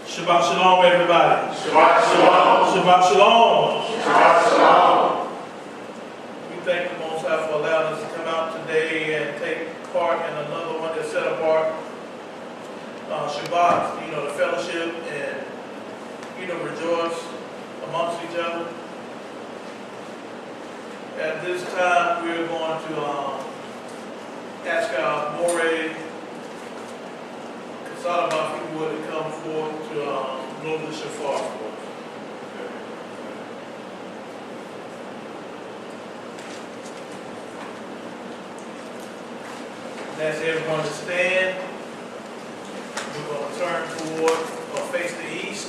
Shabbat Shalom, everybody. Shabbat Shalom. Shabbat Shalom. Shabbat Shalom. We thank the Most High for allowing us to come out today and take part in another one that's set apart. Shabbat, the fellowship and, rejoice amongst each other. At this time, we're going to ask our Moreh Kasada, if you would, to come forth to blow the shofar for us. And ask everyone to stand. We're going to turn toward or face the east.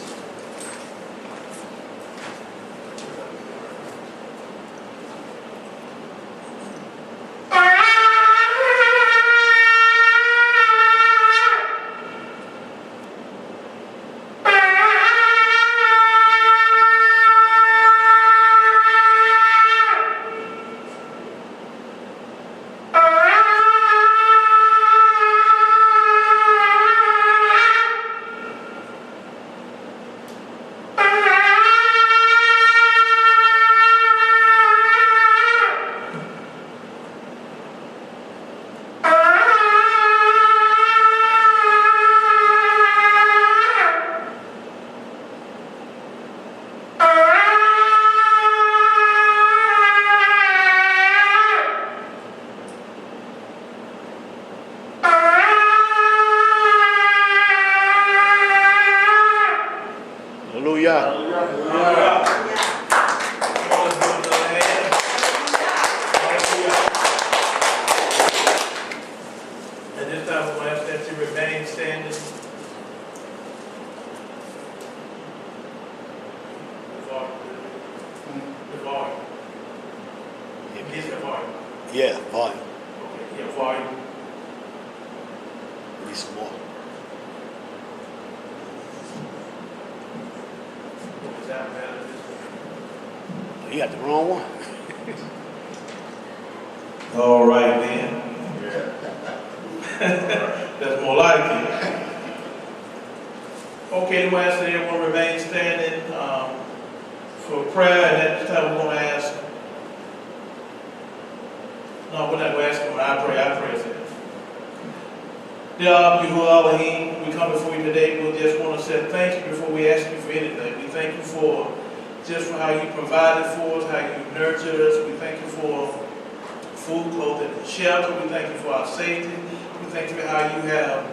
Yeah, volume. Okay, yeah, volume. Need some more. Is that better? You got the wrong one. All right, then. That's more like it. Okay, we'll ask that everyone remain standing for prayer, and at this time we're going to ask. No, we're not going to ask him. I pray. Dear Yahuwah Elohim, we come before you today. We just want to say thank you before we ask you for anything. We thank you for how you provided for us, how you nurtured us. We thank you for food, clothing, and shelter. We thank you for our safety. We thank you for how you have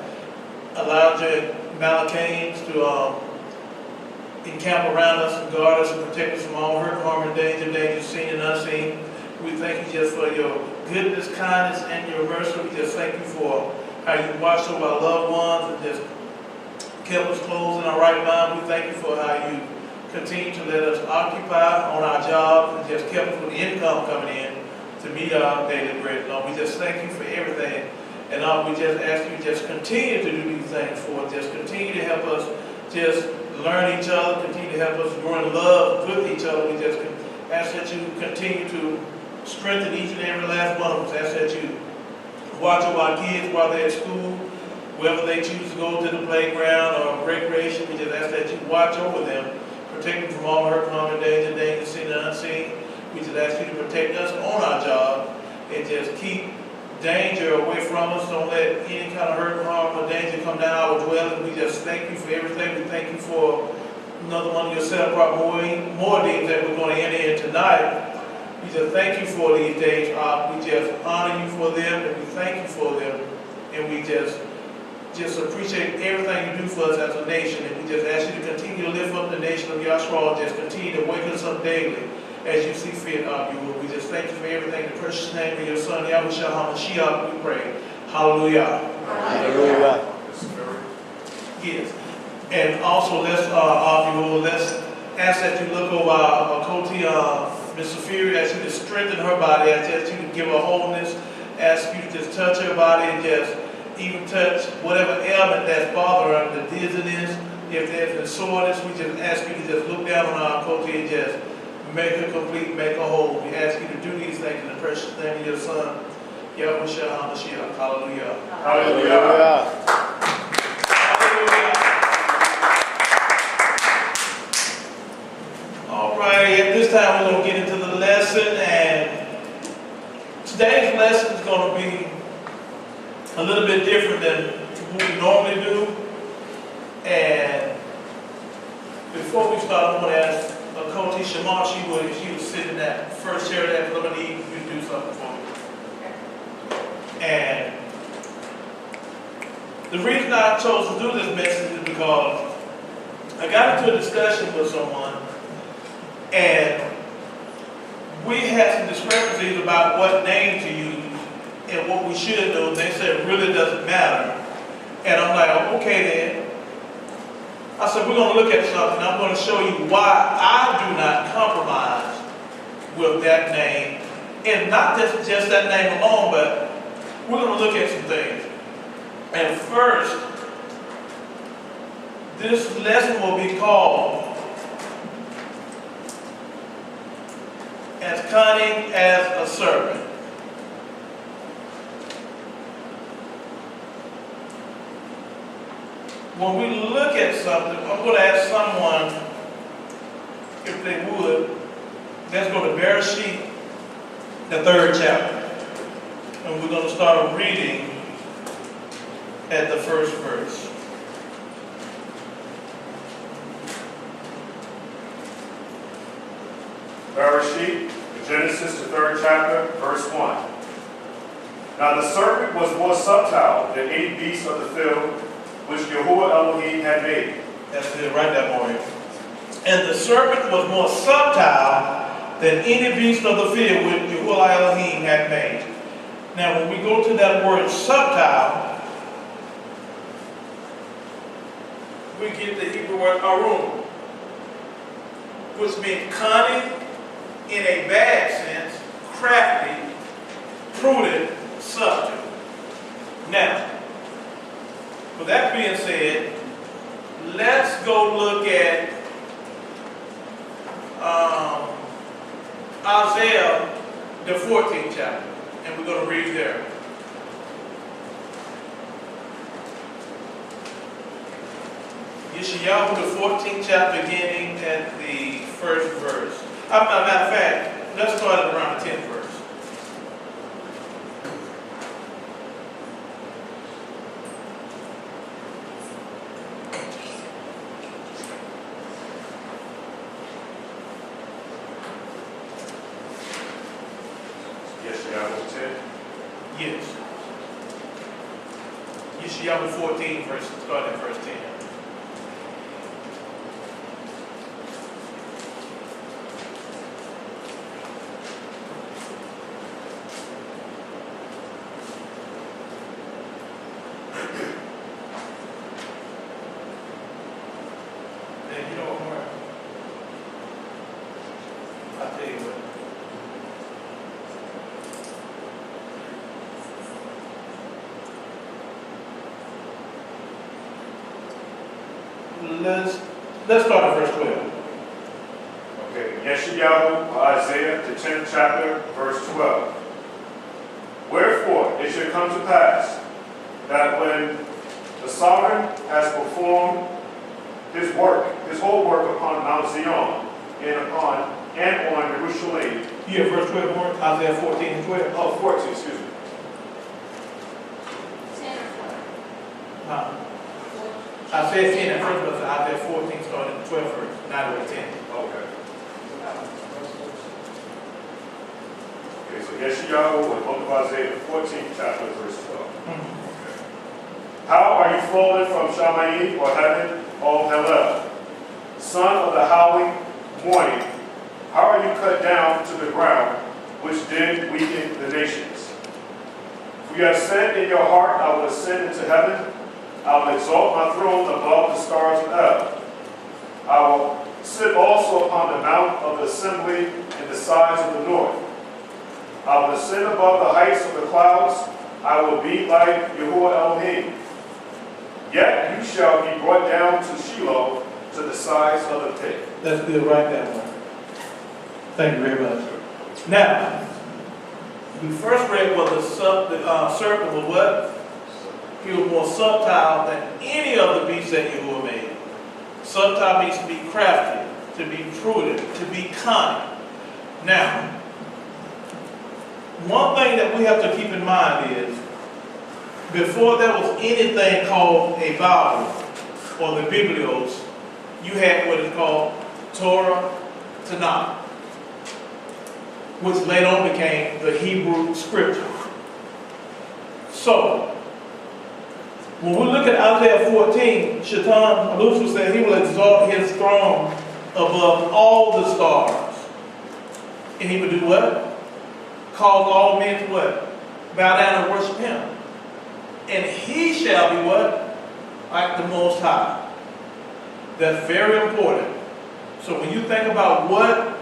allowed your Malachians to encamp around us and guard us and protect us from all hurt, harm, and danger seen and unseen. We thank you just for your goodness, kindness, and your mercy. We just thank you for how you watched over our loved ones and just kept us closed in our right mind. We thank you for how you continue to let us occupy on our jobs and just kept us with income coming in to meet our daily bread. Lord, we just thank you for everything. And Lord, we just ask you just continue to do these things for us. Just continue to help us just learn each other, continue to help us grow in love with each other. We just ask that you continue to strengthen each and every last one of us. Ask that you watch over our kids while they're at school, wherever they choose to go to the playground or recreation. We just ask that you watch over them, protect them from all hurt, harm, and danger seen and unseen. We just ask you to protect us on our job and just keep danger away from us. Don't let any kind of hurt, harm, or danger come down our dwelling. We just thank you for everything. We thank you for another one of your set apart more days that we're going to enter in tonight. We just thank you for these days. We just honor you for them, and we thank you for them. And we just appreciate everything you do for us as a nation. And we just ask you to continue to lift up the nation of Yashra'al. Just continue to wake us up daily as you see fit, you. We just thank you for everything. In the precious name of your Son, Yashra'al, we pray. Hallelujah. Hallelujah. Yes. And also, let's ask that you look over our Koti, Ms. Safiri, ask you to strengthen her body, ask you to give her wholeness, ask you to just touch her body and just even touch whatever ailment that's bothering her, the dizziness, if there's been soreness. We just ask you to just look down on our Koti and just make her complete, make her whole. We ask you to do these things in the precious name of your Son, Yashra'al. Hallelujah. Hallelujah. Hallelujah. little bit different than what we normally do. And before we start, I want to ask Coach Yashra'al, she was sitting in that first chair there, but I'm going to need you to do something for me. And the reason I chose to do this message is because I got into a discussion with someone, and we had some discrepancies about what name to use and what we should do. They said it really doesn't matter. And I'm like, okay then. I said, we're going to look at something. I'm going to show you why I do not compromise with that name. And not just that name alone, but we're going to look at some things. And first, this lesson will be called As Cunning as a Serpent. When we look at something, I'm going to ask someone, if they would, let's go to Bereshit, the 3rd chapter. And we're going to start reading at the first verse. Bereshit, Genesis, the 3rd chapter, verse 1. Now the serpent was more subtle than any beast of the field which Yahuwah Elohim had made. That's it, right there, Maureen. And the serpent was more subtle than any beast of the field which Yahuwah Elohim had made. Now, when we go to that word subtle, we get the Hebrew word arun, which means cunning in a bad sense, crafty, prudent, subtle. Now, with that being said, let's go look at Isaiah, the 14th chapter, and we're going to read there. Yashra'al, the 14th chapter, beginning at the 1st verse. Matter of fact, let's start at around the 10th verse. Yashra'al 10. Yes. Yashra'al 14, starting at verse 10. And you know what, Mark? I'll tell you what. Let's start at verse 12. Okay, Yashra'al, Isaiah, the 10th chapter, verse 12. Wherefore it should come to pass that when the sovereign has performed his work, his whole work upon Mount Zion and on Jerusalem. You have verse 12, Mark? Isaiah 14 and 12. Oh, 14, excuse me. 10 or 12. Isaiah 10 and first verse, Isaiah 14 starting at the 12th verse, not at 10. Okay. Okay, so Yashra'al, the book of Isaiah, the 14th chapter, verse 12. Okay. How are you fallen from Shamayim or heaven, O Hallel, son of the howling morning? How are you cut down to the ground, which did weaken the nations? For you have said in your heart, I will ascend into heaven. I will exalt my throne above the stars of heaven. I will sit also upon the mount of the assembly in the sides of the north. I will ascend above the heights of the clouds. I will be like Yahuwah Elohim. Yet you shall be brought down to Shiloh, to the sides of the pit. That's good right there, Mark. Thank you very much. Now, we first read what the serpent was what? He was more subtle than any of the beasts that Yahuwah made. Subtle means to be crafty, to be prudent, to be cunning. Now, one thing that we have to keep in mind is before there was anything called a Bible or the Biblios, you had what is called Torah, Tanakh, which later on became the Hebrew Scripture. So, when we look at Isaiah 14, Shaitan, Lucifer said he will exalt his throne above all the stars. And he would do what? Cause all men to what? Bow down and worship him. And he shall be what? Like the Most High. That's very important. So when you think about what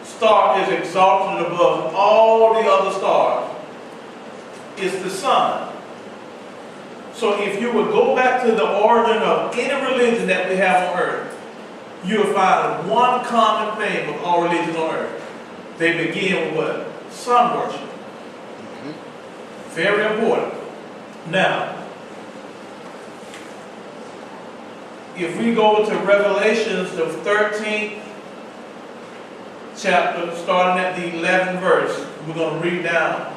star is exalted above all the other stars, it's the sun. So if you would go back to the origin of any religion that we have on earth, you'll find one common theme of all religions on earth. They begin with what? Sun worship. Very important. Now, if we go to Revelations, the 13th chapter, starting at the 11th verse, we're going to read down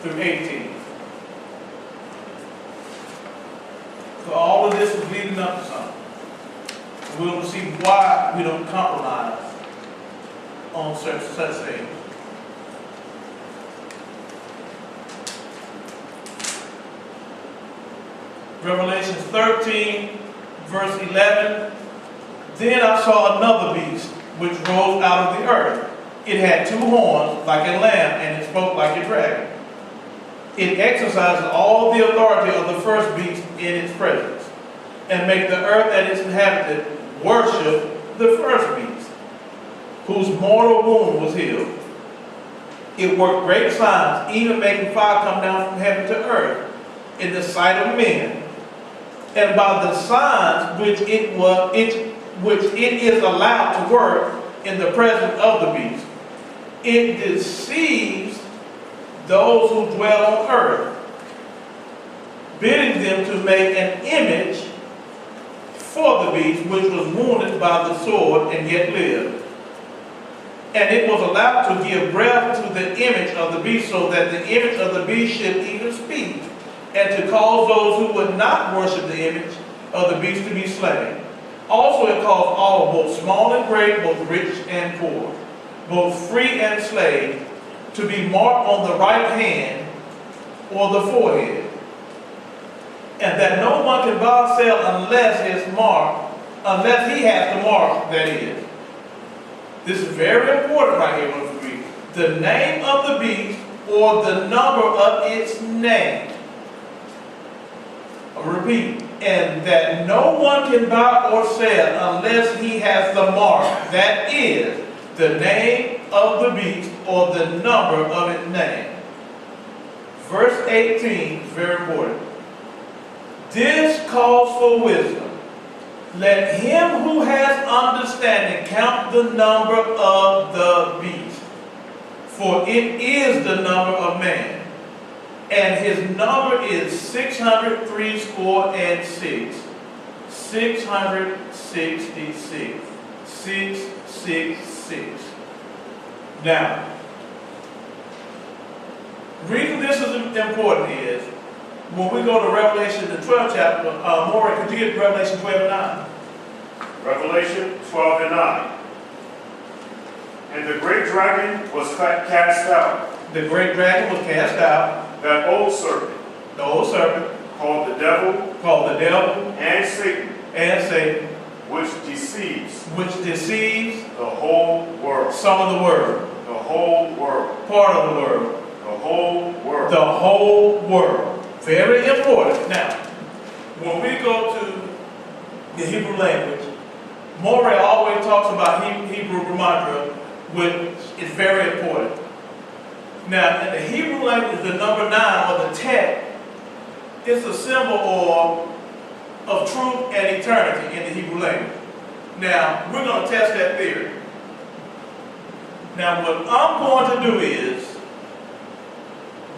through 18. So all of this is leading up to something. We're going to see why we don't compromise on such things. Revelation 13, verse 11. Then I saw another beast which rose out of the earth. It had two horns like a lamb, and it spoke like a dragon. It exercises all the authority of the first beast in its presence, and make the earth and its inhabitant worship the first beast, whose mortal wound was healed. It worked great signs, even making fire come down from heaven to earth in the sight of men. And by the signs which it is allowed to work in the presence of the beast, it deceives those who dwell on earth, bidding them to make an image for the beast which was wounded by the sword and yet lived. And it was allowed to give breath to the image of the beast, so that the image of the beast should even speak, and to cause those who would not worship the image of the beast to be slain. Also it caused all, both small and great, both rich and poor, both free and slave, to be marked on the right hand or the forehead, and that no one can buy or sell unless he has the mark that is. This is very important right here when we read. The name of the beast or the number of its name. I'll repeat. And that no one can buy or sell unless he has the mark. That is the name of the beast or the number of its name. Verse 18 is very important. This calls for wisdom. Let him who has understanding count the number of the beast, for it is the number of man, and his number is 666. 666. 666. Now, the reason this is important is, when we go to Revelation, the 12th chapter, Maury, could you get Revelation 12 and 9? Revelation 12 and 9. And the great dragon was cast out. The great dragon was cast out. That old serpent. The old serpent. Called the devil. Called the devil. And Satan. And Satan. Which deceives. Which deceives. The whole world. Some of the world. The whole world. Part of the world. The whole world. The whole world. Very important. Now, when we go to the Hebrew language, Morey always talks about Hebrew grammar, which is very important. Now, in the Hebrew language, the number 9, or the tet, is a symbol of truth and eternity in the Hebrew language. Now, we're going to test that theory. Now, what I'm going to do is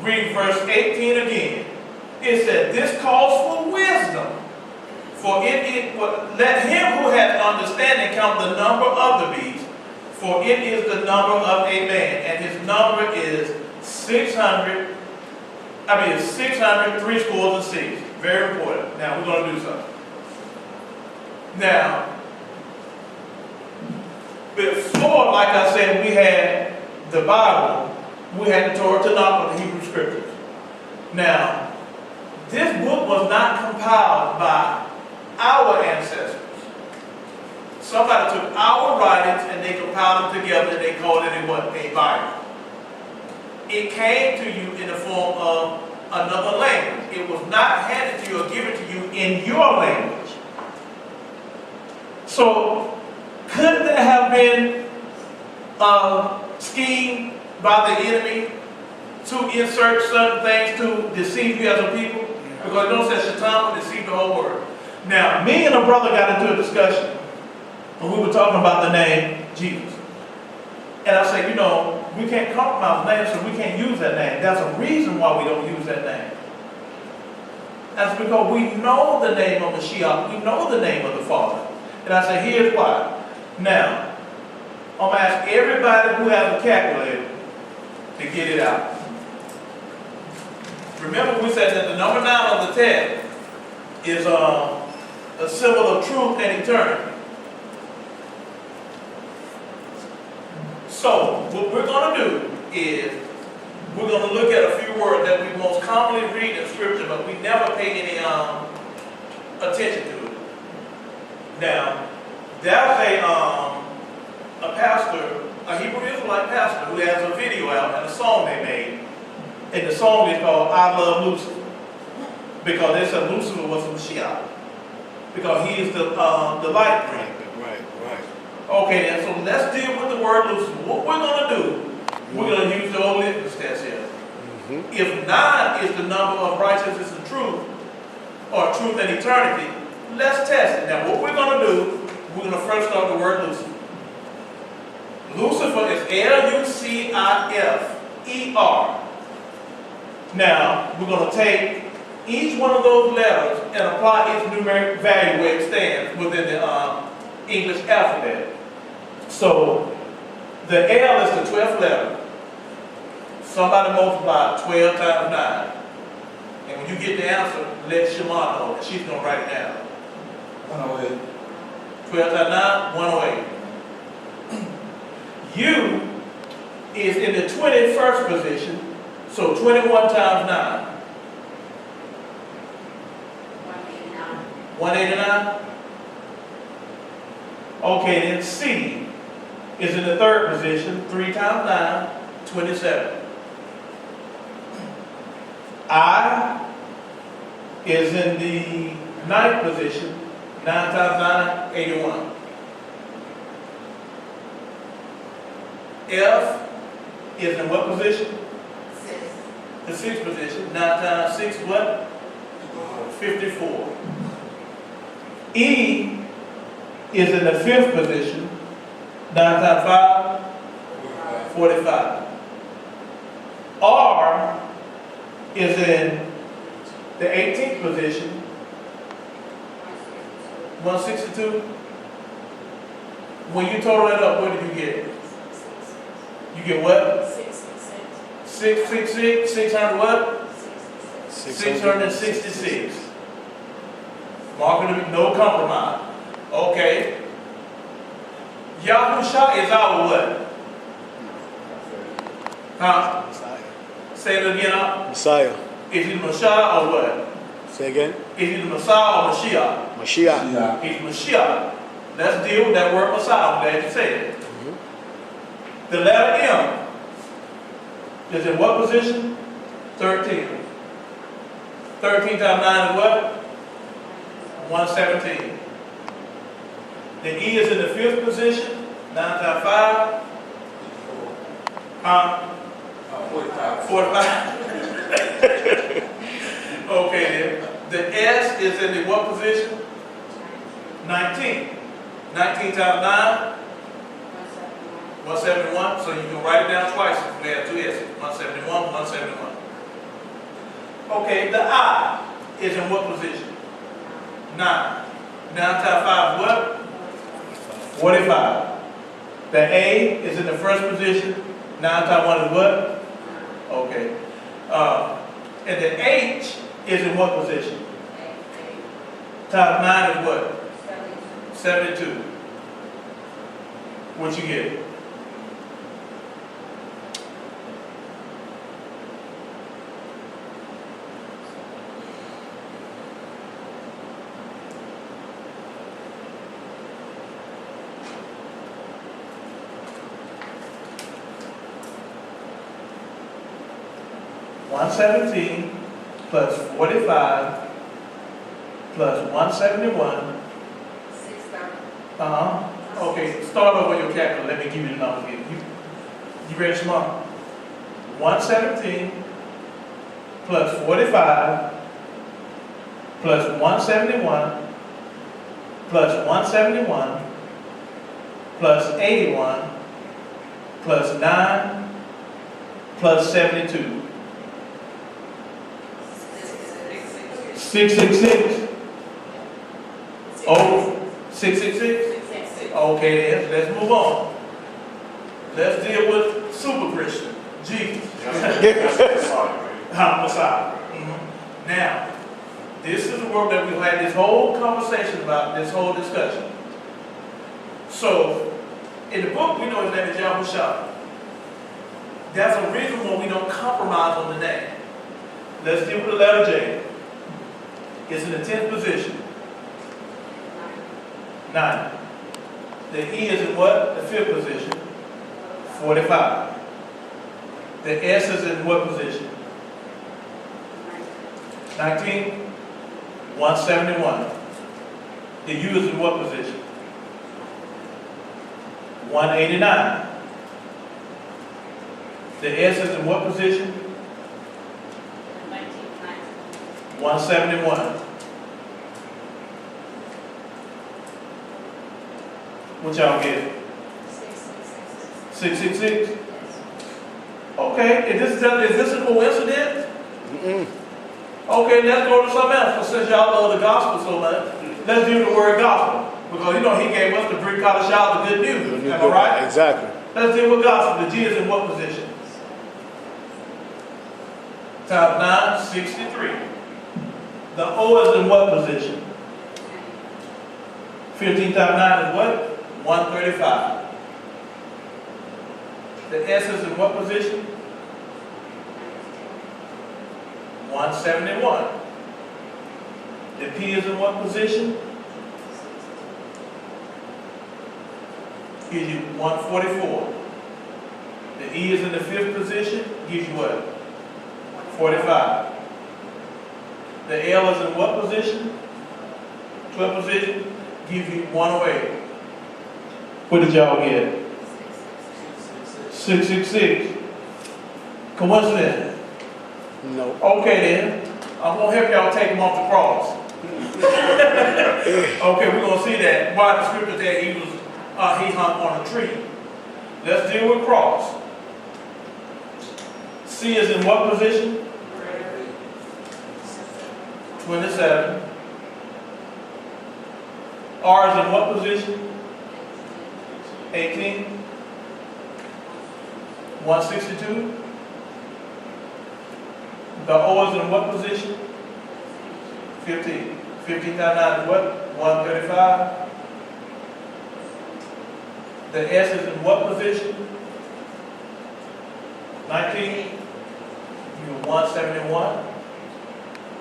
read verse 18 again. It said, this calls for wisdom. For let him who has understanding count the number of the beast, for it is the number of a man, and his number is 666. It's 600, 3 scores and 6. Very important. Now, we're going to do something. Now, before, like I said, we had the Bible, we had the Torah, Tanakh, the Hebrew Scriptures. Now, this book was not compiled by our ancestors. Somebody took our writings and they compiled them together and they called it a what? A Bible. It came to you in the form of another language. It was not handed to you or given to you in your language. So, could there have been a scheme by the enemy to insert certain things to deceive you as a people? Because it don't say Shaitan will deceive the whole world. Now, me and a brother got into a discussion when we were talking about the name Jesus. And I said, we can't compromise the name, so we can't use that name. There's a reason why we don't use that name. That's because we know the name of Mashiach. We know the name of the Father. And I said, here's why. Now, I'm going to ask everybody who has a calculator to get it out. Remember we said that the number 9 on the test is a symbol of truth and eternity. So, what we're going to do is we're going to look at a few words that we most commonly read in Scripture, but we never pay any attention to it. Now, there's a pastor, a Hebrew Israelite pastor, who has a video out and a song they made. And the song is called I Love Lucifer. Because they said Lucifer was a Mashiach. Because he is the light bringer. Right. Okay, then, so let's deal with the word Lucifer. What we're going to do, we're going to use the old litmus test here. If 9 is the number of righteousness and truth, or truth and eternity, let's test it. Now, what we're going to do, we're going to first start the word Lucifer. Lucifer is L-U-C-I-F-E-R. Now, we're going to take each one of those letters and apply its numeric value where it stands within the English alphabet. So, the L is the 12th letter. Somebody multiply 12 times 9. And when you get the answer, let Shema know that she's going to write it down. 108. 12 times 9, 108. U is in the 21st position, so 21 times 9. 189. Okay, then C is in the 3rd position, 3 times 9, 27. I is in the 9th position, 9 times 9, 81. F is in what position? 6. The 6th position. 9 times 6, what? 54. E is in the 5th position. 9 times 5, 45. R is in the 18th position. 162. When you total it up, what did you get? You get what? 666. 600 what? 666. Marking no compromise. Okay. Yahusha is our what? Huh? Messiah. Say it again. Messiah. Is he the Messiah or what? Say again. Is he the Messiah or Mashiach? Mashiach. He's Mashiach. Let's deal with that word Messiah. I'm glad you said it. The letter M is in what position? 13. 13 times 9 is what? 117. The E is in the 5th position. 9 times 5. 45. Okay then. The S is in the what position? 19. 19 times 9. 171. So you can write it down twice if we have 2 S's. 171, 171. Okay, the I is in what position? 9. 9 times 5 what? 45. The A is in the 1st position. 9 times 1 is what? Okay. And the H is in what position? Times 9 is what? 72. What you get? $117 plus 45 plus 171. 630. Okay, start over your calculator. Let me give you the numbers again. You ready, smart? 117 plus 45 plus 171 plus 171 plus 81 plus 9 plus 72. 666. Oh, 666. Okay, then let's move on. Let's deal with super Christian, Jesus. Messiah. Now, this is the work that we've had this whole conversation about, this whole discussion. So, in the book, we know his name is Yashra'al. That's a reason why we don't compromise on the name. Let's deal with the letter J. It's in the 10th position. 9. The E is in what? The 5th position. 45. The S is in what position? 19. 171. The U is in what position? 189. The S is in what position? 171. What y'all get? 666. Okay, is this a coincidence? Okay, let's go to something else. But since y'all love the gospel so much, let's do the word gospel. Because he gave us the brick collar shout, the good news. Am I right? Exactly. Let's deal with gospel. The G is in what position? Times 9, 63. The O is in what position? 15 times 9 is what? 135. The S is in what position? 171. The P is in what position? Gives you 144. The E is in the 5th position, gives you what? 45. The L is in what position? 12th position, gives you 108. What did y'all get? 666. Coincidence? No. Okay then. I'm going to help y'all take him off the cross. Okay, we're going to see that. Why the scripture said he hung on a tree. Let's deal with cross. C is in what position? 27. R is in what position? 18. 162. The O is in what position? 15. 15 times 9 is what? 135. The S is in what position? 19. You're 171.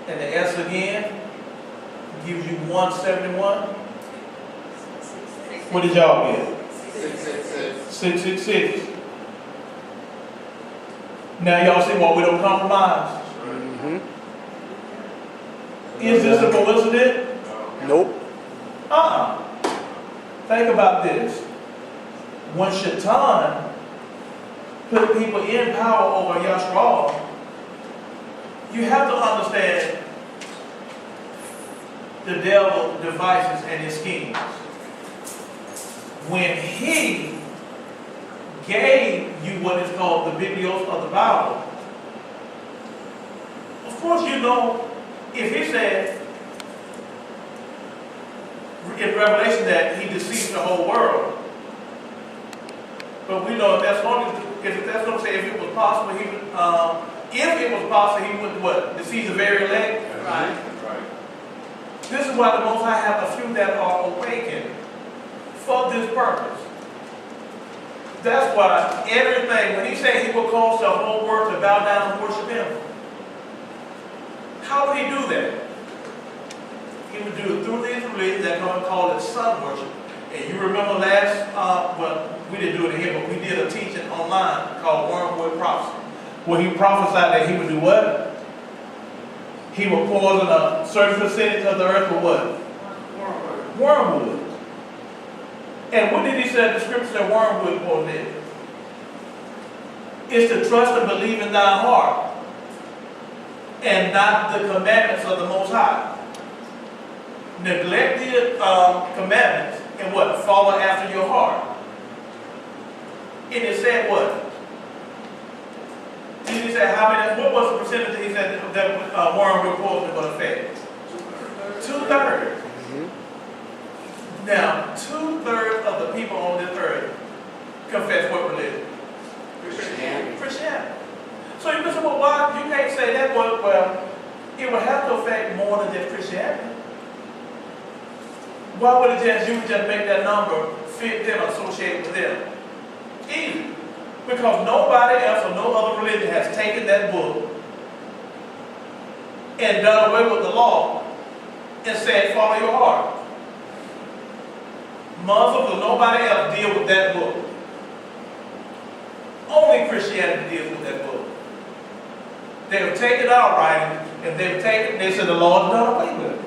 And the S again gives you 171. What did y'all get? 666. Now y'all see why we don't compromise? Is this a coincidence? Nope. Think about this. When Shaitan put people in power over Yashra'al, you have to understand the devil's devices and his schemes. When he gave you what is called the Biblios of the Bible, of course you know, if he said in Revelation that he deceived the whole world, but we know if that's going to say if it was possible, he would if it was possible, he would what? Deceive the very elect? Right. Right. This is why the Most High have a few that are awakened for this purpose. That's why everything, when he said he will cause the whole world to bow down and worship him, how would he do that? He would do it through these religions that are called it sun worship. And you remember well, we didn't do it here, but we did a teaching online called Wormwood Prophecy, where he prophesied that he would do what? He would poison a certain percentage of the earth with what? Wormwood. And what did he say in the scripture that wormwood poison is? It's to trust and believe in thy heart and not the commandments of the Most High. Neglect the commandments and what? Follow after your heart. And it said what? Did he say how many? What was the percentage he said that wormwood poison would affect? 2/3. Now, 2/3 of the people on this earth confess what religion? Christianity. So you listen, well, why you can't say that? Well, it would have to affect more than just Christianity. Why would you would just make that number fit them, associated with them? Easy. Because nobody else or no other religion has taken that book and done away with the law and said, follow your heart. Muslims or nobody else deal with that book. Only Christianity deals with that book. They have taken our writing and they said the Lord done away with it.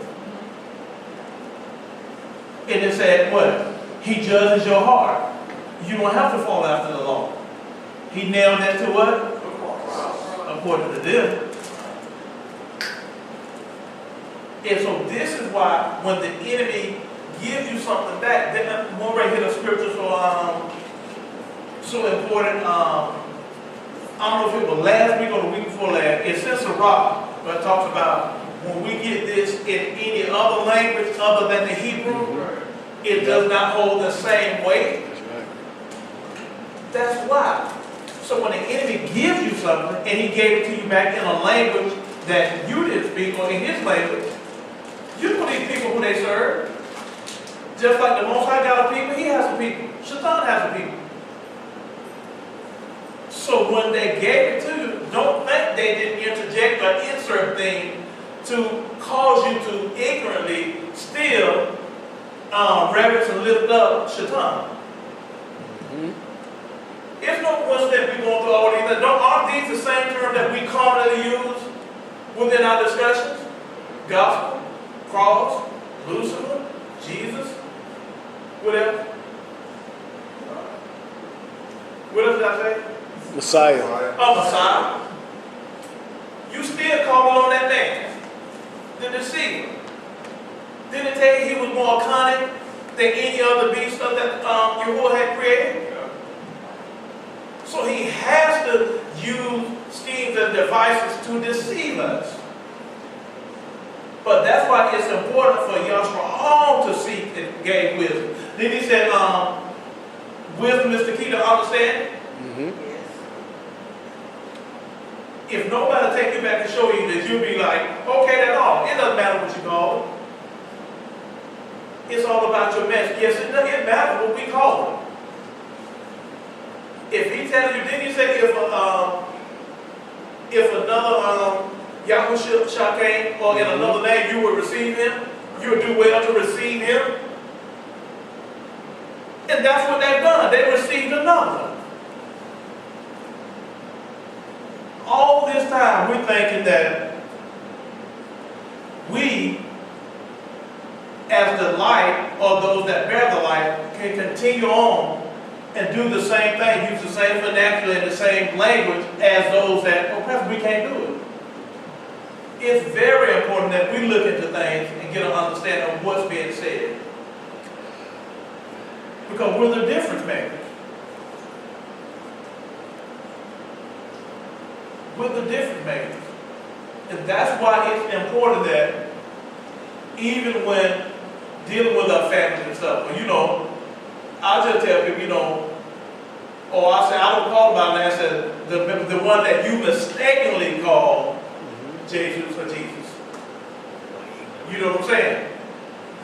And it said what? He judges your heart. You don't have to follow after the law. He nailed that to what? According to them. And so this is why when the enemy gives you something back, then one right here the scripture so important. I don't know if it was last week or the week before last. It's in Sirach, but it talks about when we get this in any other language other than the Hebrew, it does not hold the same weight. That's why. So when the enemy gives you something and he gave it to you back in a language that you didn't speak or in his language, you know these people who they serve. Just like the Most High got a people, he has a people. Shaitan has a people. So when they gave it to you, don't think they didn't interject or insert things to cause you to ignorantly still reverence and lift up Shaitan. It's no coincidence we're going through all these things. Aren't these the same terms that we commonly use within our discussions? Gospel, cross, Lucifer, Jesus, whatever. What else did I say? Messiah. Messiah. You still calling on that name. The deceiver. Didn't it tell you he was more cunning than any other beast that Yahuwah had created? So he has to use schemes and devices to deceive us. But that's why it's important for Yashra'al to seek and gain wisdom. Then he said, wisdom is the key to understanding. If nobody take you back and show you this, you'll be like, okay, that's all. It doesn't matter what you call it. It's all about your message. Yes, it matters what we call it. If he tells you, didn't he say if another Yahusha came or in another name you will receive him, you will do well to receive him? And that's what they've done. They received another. All this time we're thinking that we, as the light, or those that bear the light, can continue on and do the same thing, use the same vernacular and the same language as those that, well, perhaps we can't do it. It's very important that we look into things and get an understanding of what's being said. Because we're the difference makers. We're the difference makers. And that's why it's important that even when dealing with our families and stuff, well, I'll just tell people, Or I say, I don't call him by name. I said, the one that you mistakenly call Jesus or Jesus. You know what I'm saying?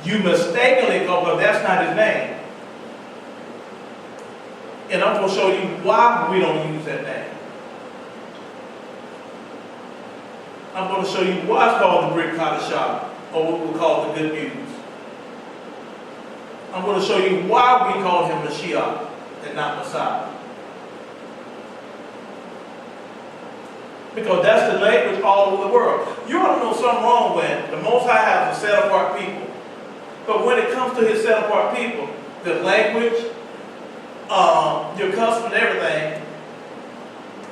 You mistakenly call, but that's not his name. And I'm going to show you why we don't use that name. I'm going to show you why it's called the brick cottage shop, or what we call the good news. I'm going to show you why we call him Mashiach and not Messiah. Because that's the language all over the world. You ought to know something wrong when the Most High has a set apart people. But when it comes to his set apart people, the language, your custom and everything,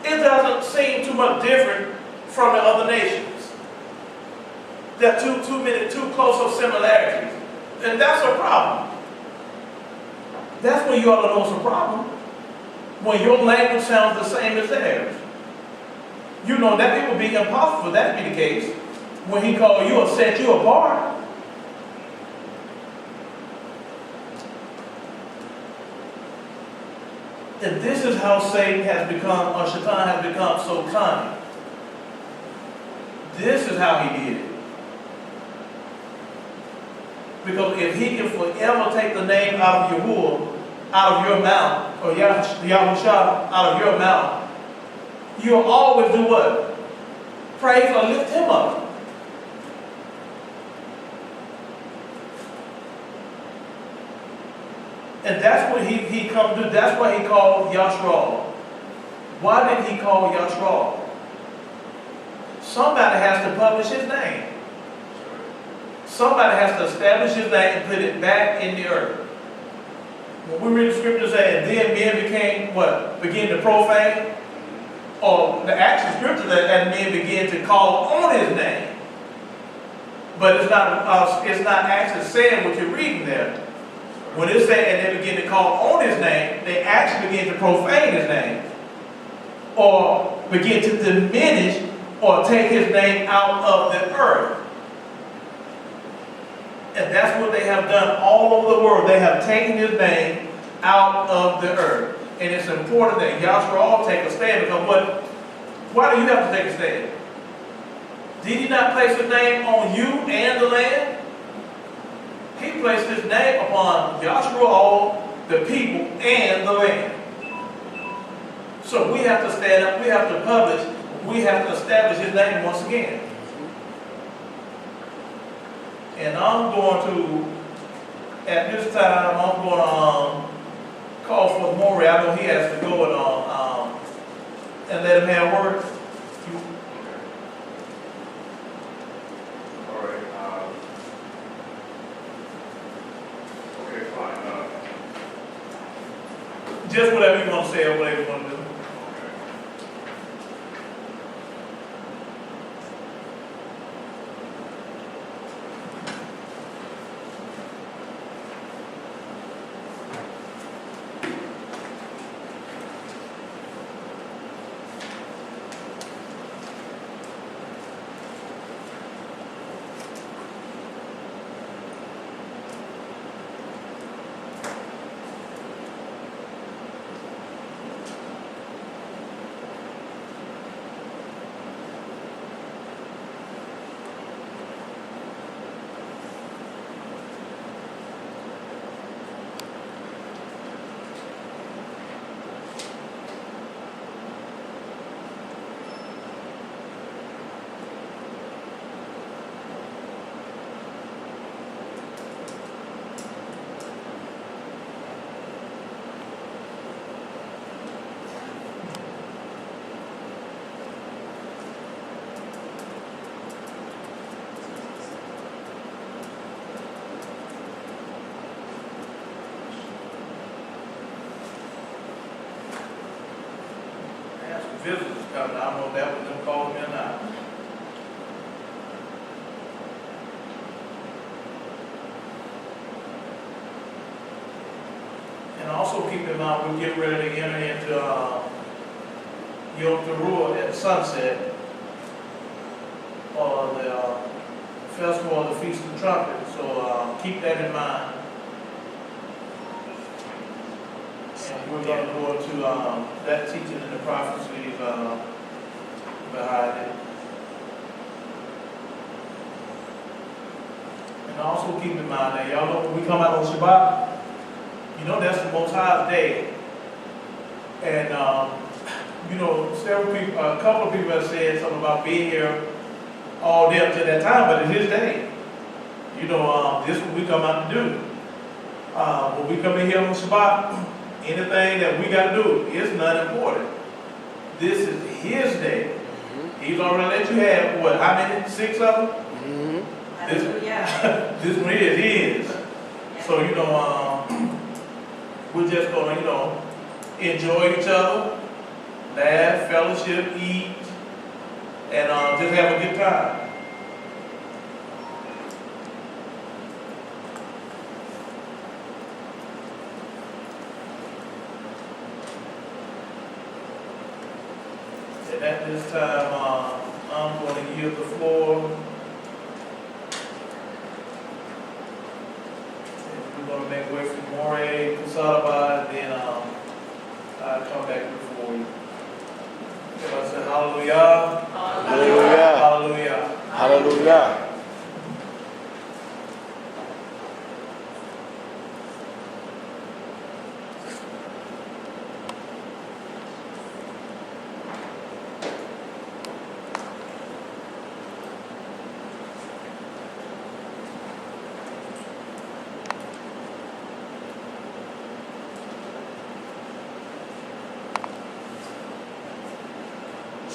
it doesn't seem too much different from the other nations. There are too close of similarities. And that's a problem. That's when you ought to know it's a problem. When your language sounds the same as theirs. You know that it would be impossible for that to be the case. When he called you or set you apart. And this is how Satan has become, or Shaitan has become so cunning. This is how he did it. Because if he can forever take the name out of Yahuwah, out of your mouth, or Yahusha out of your mouth, you'll always do what? Praise or lift him up. And that's what he come to. That's what he called Yashra'al. Why did he call Yashra'al? Somebody has to publish his name. Somebody has to establish his name and put it back in the earth. When we read the scripture saying, then men became what? Begin to profane? Or the actual scripture that men begin to call on his name. But it's not actually saying what you're reading there. When it's saying they begin to call on his name, they actually begin to profane his name. Or begin to diminish or take his name out of the earth. And that's what they have done all over the world. They have taken his name out of the earth. And it's important that Yashra'al take a stand, because why do you have to take a stand? Did he not place his name on you and the land? He placed his name upon Yashra'al, the people, and the land. So we have to stand up, we have to publish, we have to establish his name once again. And I'm going to, at this time, I'm going to call for Maury. I know he has to go and let him have words. All right. Okay, fine. Just whatever you want to say or whatever you want to do. Visitors coming. I don't know if that was them calling me or not. And also keep in mind, we're getting ready to enter into Yom Teruah at sunset, or the festival of the Feast of Trumpets. So keep that in mind. And we're going to go into that teaching and the prophecies behind it. And also keep in mind that y'all know when we come out on Shabbat, you know that's the Most High's day. And you know, several people, a couple of people have said something about being here all day up to that time, but it's His day. You know, this is what we come out to do. When we come in here on Shabbat, anything that we got to do is not important. This is His day. He's already let you have, what, how many? 6 of them? This one is His. So, you know, we're just going to, you know, enjoy each other, laugh, fellowship, eat, and just have a good time. And at this time, I'm going to yield the floor. And we're going to make way for Moray, Kusadaba, and then I'll come back before you. So I said, hallelujah. Hallelujah. Hallelujah. Hallelujah.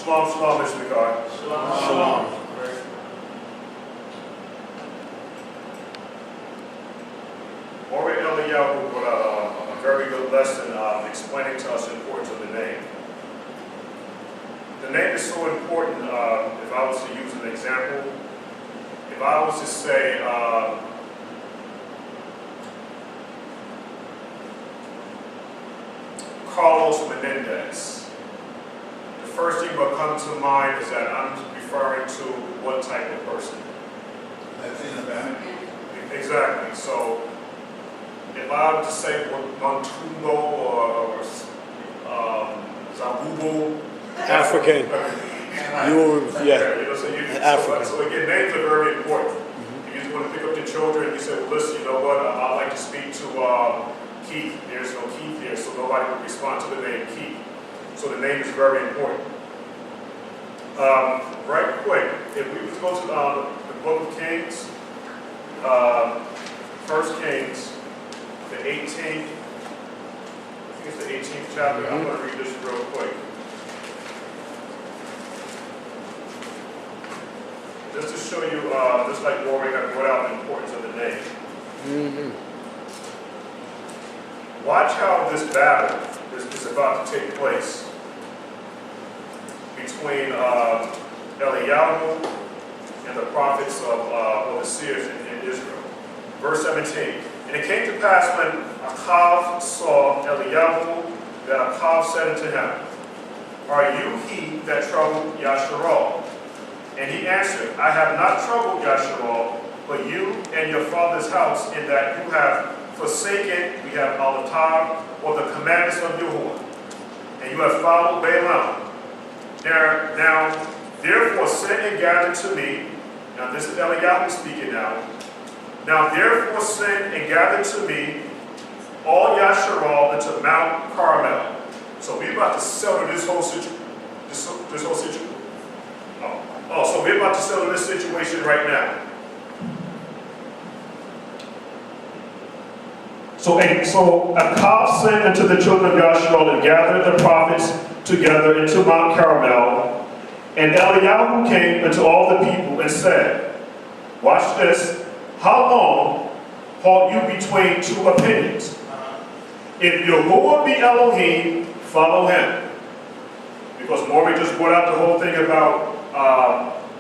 Shalom, shalom, Mr. McCarty. Shalom. Shalom. Already Eliyahu put out a very good lesson explaining to us the importance of the name. The name is so important. If I was to use an example, if I was to say, Carlos Menendez, the first thing that will come to mind is that I'm referring to what type of person? Latin American. Exactly. So if I were to say Montuno or Zabubo, African. African. So again, names are very important. If you just want to pick up the children, you say, well, listen, you know what? I'd like to speak to Keith. There's no Keith here, so nobody would respond to the name Keith. So the name is very important. Right quick, if we would go to the Book of Kings, 1 Kings, the 18th, I think it's the 18th chapter. I'm going to read this real quick. Just to show you, just like Rory had brought out the importance of the name. Watch how this battle is about to take place between Eliyahu and the prophets or the seers in Israel. Verse 17. And it came to pass when Achav saw Eliyahu that Achav said unto him, Are you he that troubled Yashra'al? And he answered, I have not troubled Yashra'al, but you and your father's house, in that you have forsaken, we have Alatar, or the commandments of Yahuwah, and you have followed Balaam. Now, therefore, send and gather to me. Now, this is Eliyahu speaking now. Now, therefore, send and gather to me all Yashra'al into Mount Carmel. So we're about to settle this whole situation. So we're about to settle this situation right now. So Achav sent unto the children of Yashra'al and gathered the prophets together into Mount Carmel. And Eliyahu came unto all the people and said, watch this, how long halt you between two opinions? If Yahuwah be Elohim, follow him. Because Maury just brought out the whole thing about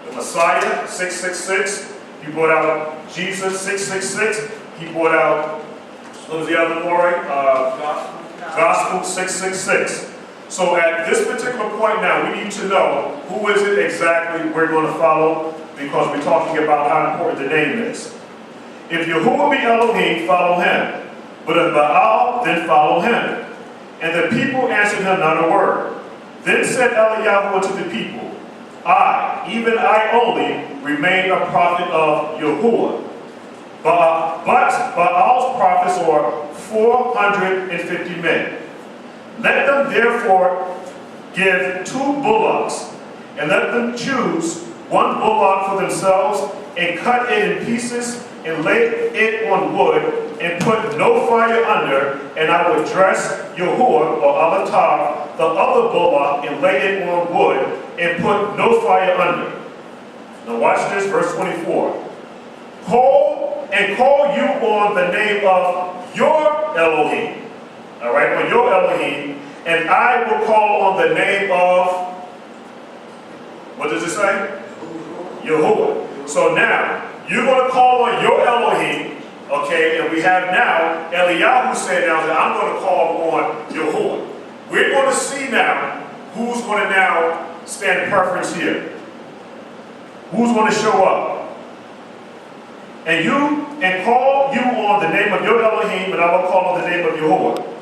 the Messiah, 666. He brought out Jesus, 666. He brought out, what was the other Maury? Gospel, 666. So at this particular point now, we need to know who is it exactly we're going to follow, because we're talking about how important the name is. If Yahuwah be Elohim, follow him. But if Baal, then follow him. And the people answered him not a word. Then said Eliyahu unto the people, I, even I only, remain a prophet of Yahuwah. But Baal's prophets are 450 men. Let them therefore give 2 bullocks, and let them choose 1 bullock for themselves, and cut it in pieces, and lay it on wood, and put no fire under, and I will dress Yahuwah or Alatav, the other bullock, and lay it on wood, and put no fire under. Now watch this, verse 24. Call you on the name of your Elohim. All right, on your Elohim, and I will call on the name of, what does it say? Yahuwah. So now, you're going to call on your Elohim, okay, and we have now, Eliyahu said now that I'm going to call on Yahuwah. We're going to see now who's going to now stand preference here. Who's going to show up? And call you on the name of your Elohim, and I will call on the name of Yahuwah.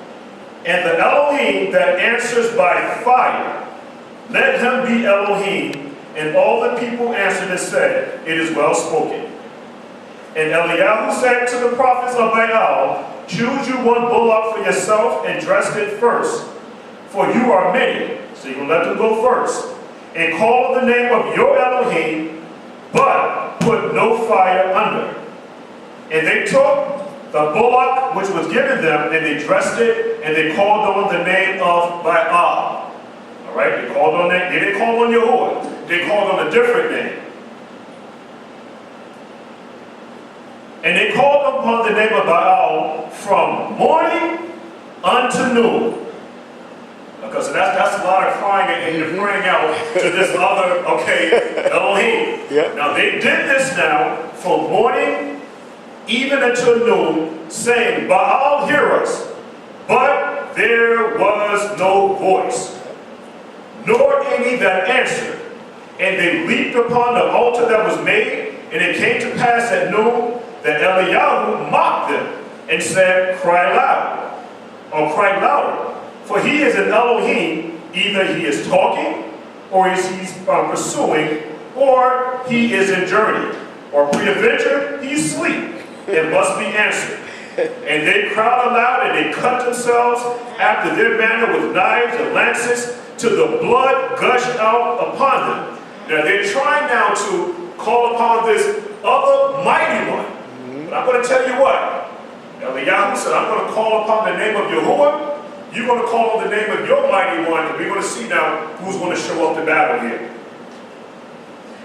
And the Elohim that answers by fire, let him be Elohim. And all the people answered and said, it is well spoken. And Eliyahu said to the prophets of Baal, choose you 1 bullock for yourself and dress it first, for you are many. So you will let them go first. And call the name of your Elohim, but put no fire under. And they took the bullock which was given them, and they dressed it, and they called on the name of Baal. All right, they called on that. They didn't call on Yahuwah. They called on a different name. And they called upon the name of Baal from morning unto noon. Because that's a lot of crying and praying out to this other, okay, Elohim. Yeah. Now they did this now from morning even until noon, saying, Baal, hear us. But there was no voice, nor any that answered. And they leaped upon the altar that was made, and it came to pass at noon that Eliyahu mocked them and said, cry loud, or cry louder. For he is an Elohim, either he is talking, or he's pursuing, or he is in journey, or peradventure he's asleep, and must be answered. And they cried aloud, and they cut themselves after their manner with knives and lances, till the blood gushed out upon them. Now they're trying now to call upon this other mighty one. But I'm going to tell you what. Eliyahu said, I'm going to call upon the name of Yahuwah. You're going to call on the name of your mighty one, and we're going to see now who's going to show up to battle here.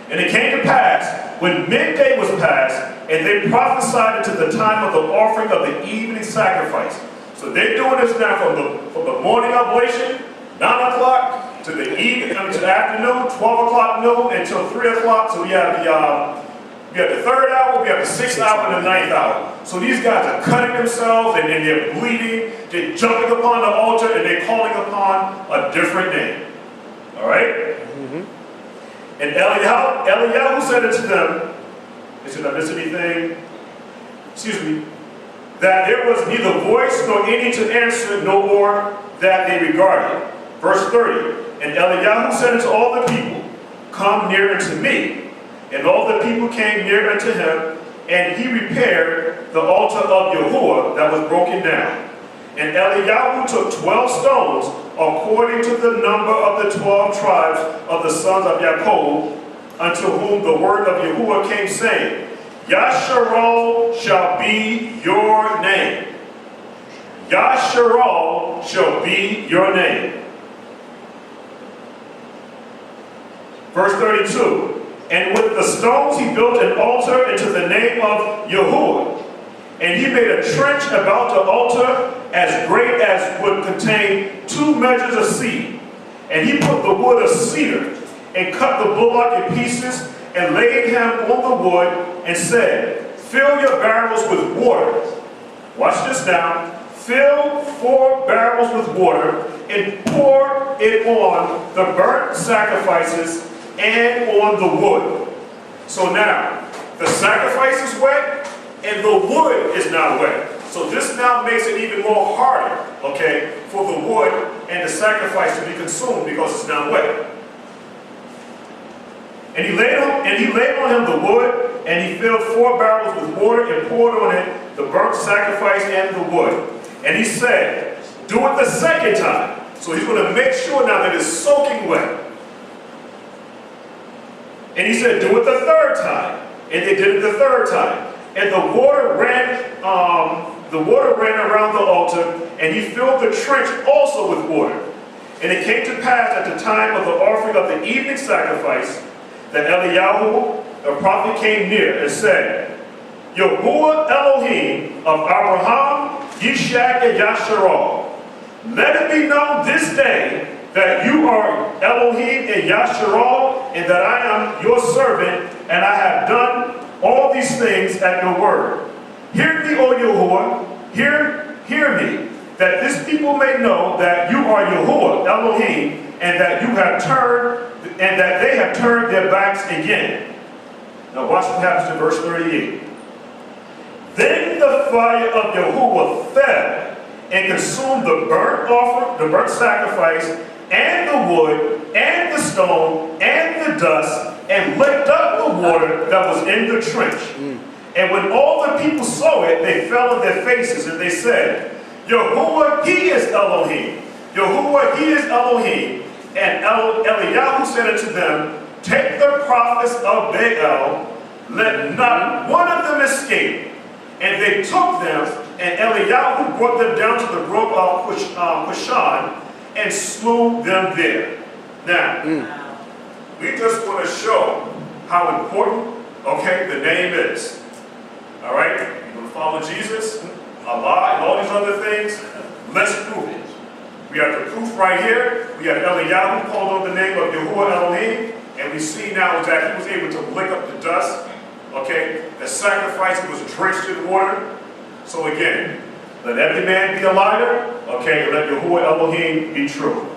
And it came to pass, when midday was past, and they prophesied unto the time of the offering of the evening sacrifice. So they're doing this now from the morning oblation, 9 o'clock, to the evening, to the afternoon, 12 o'clock noon, until 3 o'clock. So we have the 3rd hour, we have the 6th hour, and the 9th hour. So these guys are cutting themselves, and they're bleeding, they're jumping upon the altar, and they're calling upon a different name. All right? And Eliyahu said unto them, did I miss anything? Excuse me. That there was neither voice nor any to answer, nor that they regarded. Verse 30. And Eliyahu said unto all the people, come near unto me. And all the people came near unto him, and he repaired the altar of Yahuwah that was broken down. And Eliyahu took 12 stones, according to the number of the 12 tribes of the sons of Jacob, unto whom the word of Yahuwah came, saying, Yashra'al shall be your name. Yashra'al shall be your name. Verse 32. And with the stones he built an altar into the name of Yahuwah. And he made a trench about the altar as great as would contain 2 measures of seed. And he put the wood of cedar and cut the bullock in pieces and laid him on the wood and said, fill your barrels with water. Watch this now. Fill 4 barrels with water and pour it on the burnt sacrifices and on the wood. So now, the sacrifice is wet, and the wood is not wet. So this now now makes it even more harder, okay, for the wood and the sacrifice to be consumed because it's now wet. And he laid on him the wood, and he filled 4 barrels with water and poured on it the burnt sacrifice and the wood. And he said, do it the second time. So he's going to make sure now that it's soaking wet. And he said, do it the third time. And they did it the third time. And the water ran around the altar, and he filled the trench also with water. And it came to pass at the time of the offering of the evening sacrifice that Eliyahu, the prophet, came near and said, Yahuwah Elohim of Abraham, Yishak, and Yashra'al, let it be known this day that you are Elohim and Yashra'al, and that I am your servant, and I have done all these things at your word. Hear me, O Yahuwah, hear me, that this people may know that you are Yahuwah Elohim, and that they have turned their backs again. Now watch what happens to verse 38. Then the fire of Yahuwah fell and consumed the burnt offering, the burnt sacrifice, and the wood, and the stone, and the dust, and licked up the water that was in the trench. And when all the people saw it, they fell on their faces, and they said, Yahuwah, he is Elohim. Yahuwah, he is Elohim. And Eliyahu said unto them, take the prophets of Baal, let not one of them escape. And they took them, and Eliyahu brought them down to the brook of Kushan, and slew them there. Now, we just want to show how important, okay, the name is. All right? You're going to follow Jesus, Allah, and all these other things. Let's prove it. We have the proof right here. We have Eliyahu called on the name of Yahuwah Elohim, and we see now that he was able to lick up the dust. Okay? The sacrifice was drenched in water. So again, let every man be a liar, okay, and let Yahuwah Elohim be true.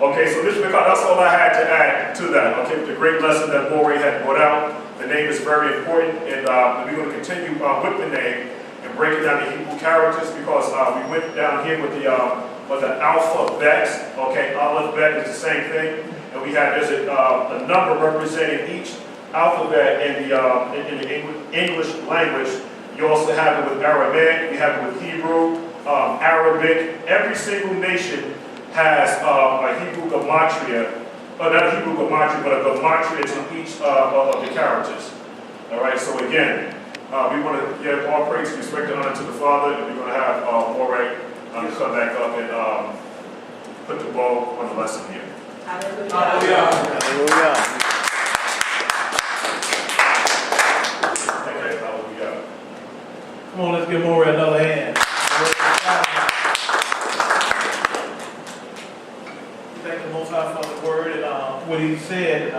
Okay, so Mr. McCall, that's all I had to add to that. Okay, the great lesson that Morey had brought out. The name is very important, and we're going to continue with the name and break it down to Hebrew characters, because we went down here with the alphabet. Okay, alphabet is the same thing, and we have there's a number representing each alphabet in the English language. You also have it with Aramaic, you have it with Hebrew, Arabic. Every single nation has a Hebrew gematria, not a Hebrew gematria, but a gematria to each of the characters. All right, so again, we want to give all praise, respect, and honor to the Father, and we're going to have Morey come back up and put the bow on the lesson here. Hallelujah. Hallelujah. Okay, hallelujah. Come on, let's give Morey another hand. Thank the Most High for the word and what he said.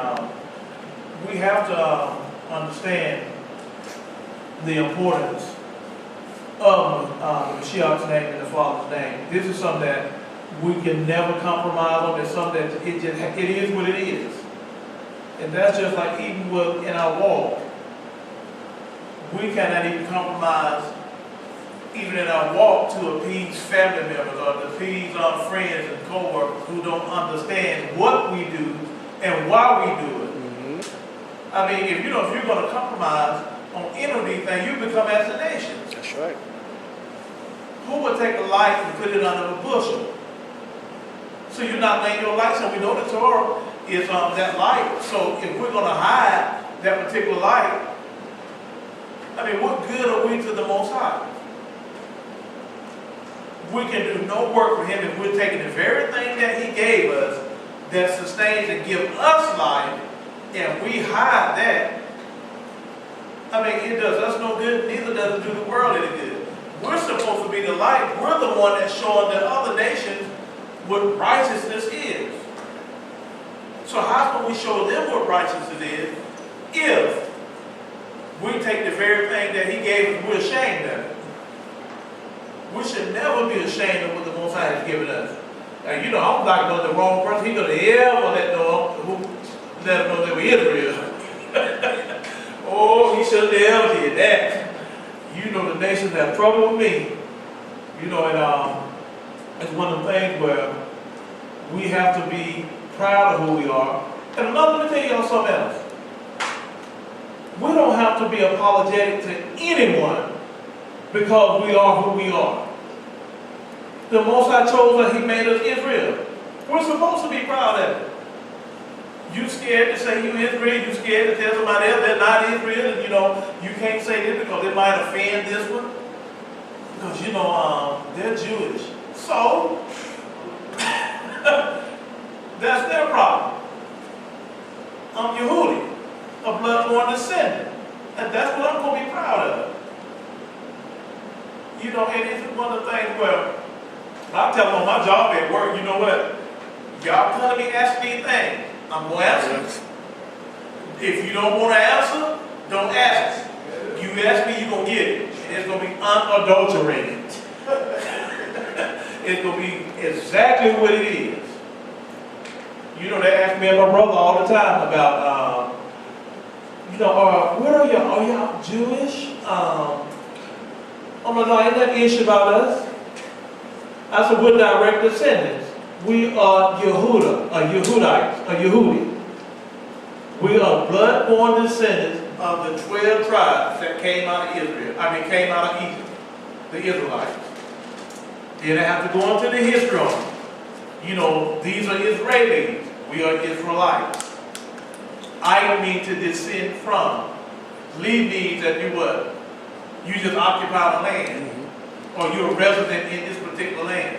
We have to understand the importance of the Mashiach's name and the Father's name. This is something that we can never compromise on. It's something that it is what it is. And that's just like even in our walk. We cannot even compromise, even in our walk, to appease family members or to appease our friends and co-workers who don't understand what we do and why we do it. I mean, if you're going to compromise on any of these things, you become assassinations. That's right. Who would take a light and put it under a bushel? So you're not laying your light. So we know the Torah is that light. So if we're going to hide that particular light, I mean, what good are we to the Most High? We can do no work for him if we're taking the very thing that he gave us that sustains and gives us life, and we hide that. I mean, it does us no good, neither does it do the world any good. We're supposed to be the light. We're the one that's showing the other nations what righteousness is. So how can we show them what righteousness is if we take the very thing that he gave us, we're ashamed of it? We should never be ashamed of what the Most High has given us. And I'm like the wrong person. He's going to ever let them know that we Israel. Oh, he should have never did that. The nations have trouble with me. You know, and it's one of the things where we have to be proud of who we are. And another, let me tell y'all something else. We don't have to be apologetic to anyone because we are who we are. The Most High chose us, He made us Israel. We're supposed to be proud of it. You scared to say you Israel, you scared to tell somebody else they're not Israel, and you know, you can't say this because it might offend this one. Because you know, they're Jewish. So, that's their problem. I'm Yehudi, a blood-born descendant. And that's what I'm going to be proud of. You know, and it's one of the things where I tell them on my job at work, you know what? Y'all come to me asking me things. I'm going to answer. If you don't want to answer, don't ask. You ask me, you're going to get it. And it's going to be unadulterated. It's going to be exactly what it is. You know, they ask me and my brother all the time about, you know, where are y'all? Are y'all Jewish? I'm like, no, ain't that issue about us? I said, we're direct descendants. We are Yehuda, Yehudites, Yehudi. We are blood-born descendants of the 12 tribes that came out of Israel. Came out of Egypt, the Israelites. Then I have to go into the history on them. You know, these are Israelis. We are Israelites. I mean to descend from. Leave means that you what? You just occupy the land. Or you're a resident in this particular land.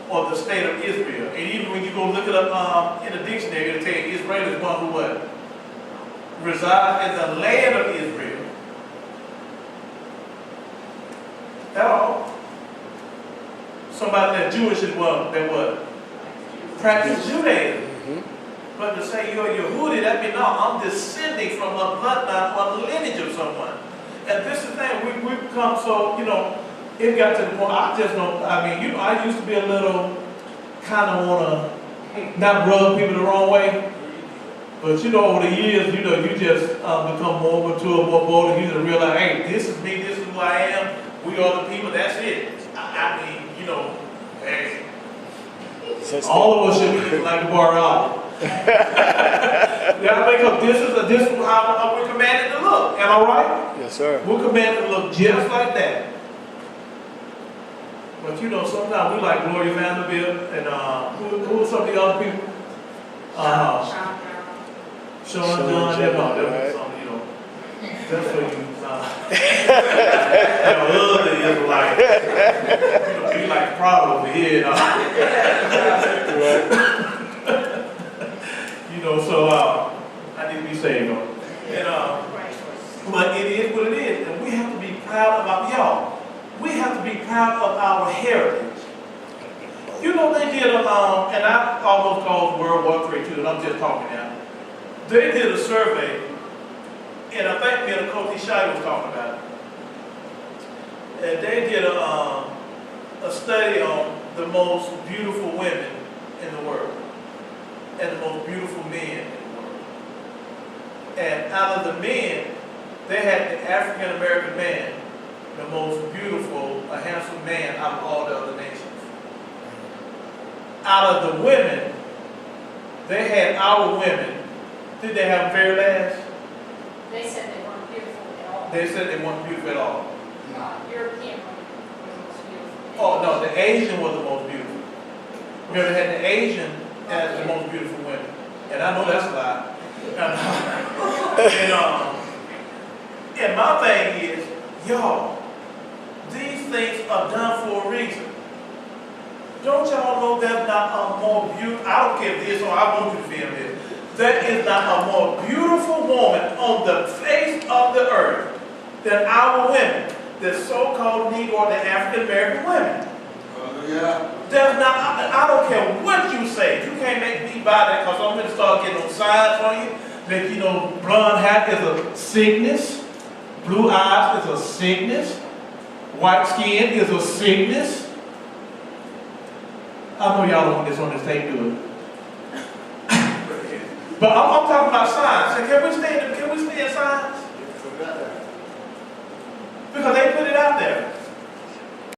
Or the state of Israel. And even when you go look it up in the dictionary, it'll tell you Israel is one who what? Resides in the land of Israel. That's all. Somebody that's Jewish is one that what? Practice Judaism. But to say you're Yehudi, that means no, I'm descending from a bloodline or a lineage of someone. And this is the thing, we've become so, you know, it got to the point, I just don't, you know, I used to be a little, kind of want to not rub people the wrong way. But you know, over the years, you know, you just become more mature, more bold, and you just realize, hey, this is me, this is who I am, we are the people, that's it. You know, hey, all of us should be like the bar out. Because this is how we're commanded to look. Am I right? Yes, sir. We're commanded to look just like that. But you know, sometimes we like Gloria Vanderbilt and who are some of the other people? Sean John, they're not doing something, you know. That's for you. Other Israelites. You know, be like Prada over here. You know, so I need to be saved, though. And, but it is what it is. And we have to be proud about y'all. We have to be proud of our heritage. You know, they did, and I almost called World War III too, and I'm just talking now. They did a survey, and I think me and Coach Shai was talking about it. And they did a study on the most beautiful women in the world and the most beautiful men in the world. And out of the men, they had the African American man, the most beautiful, a handsome man out of all the other nations. Out of the women, they had our women. Did they have very last? They said they weren't beautiful at all. They said they weren't beautiful at all. European women were the most beautiful. Oh, no, the Asian was the most beautiful. Because they had the Asian as the most beautiful women. And I know that's a lie. And my thing is, y'all, these things are done for a reason. Don't y'all know there's not a more beautiful, I don't care if this or I want you to feel this. There is not a more beautiful woman on the face of the earth than our women, the so-called Negro, the African American women. Yeah. There's not, I don't care what you say. You can't make me buy that because I'm going to start getting on signs on you. That, you know, blonde hair is a sickness. Blue eyes is a sickness. White skin is a sickness. I know y'all don't want this on this tape, do it. But I'm talking about signs. So can we stay in signs? Because they put it out there.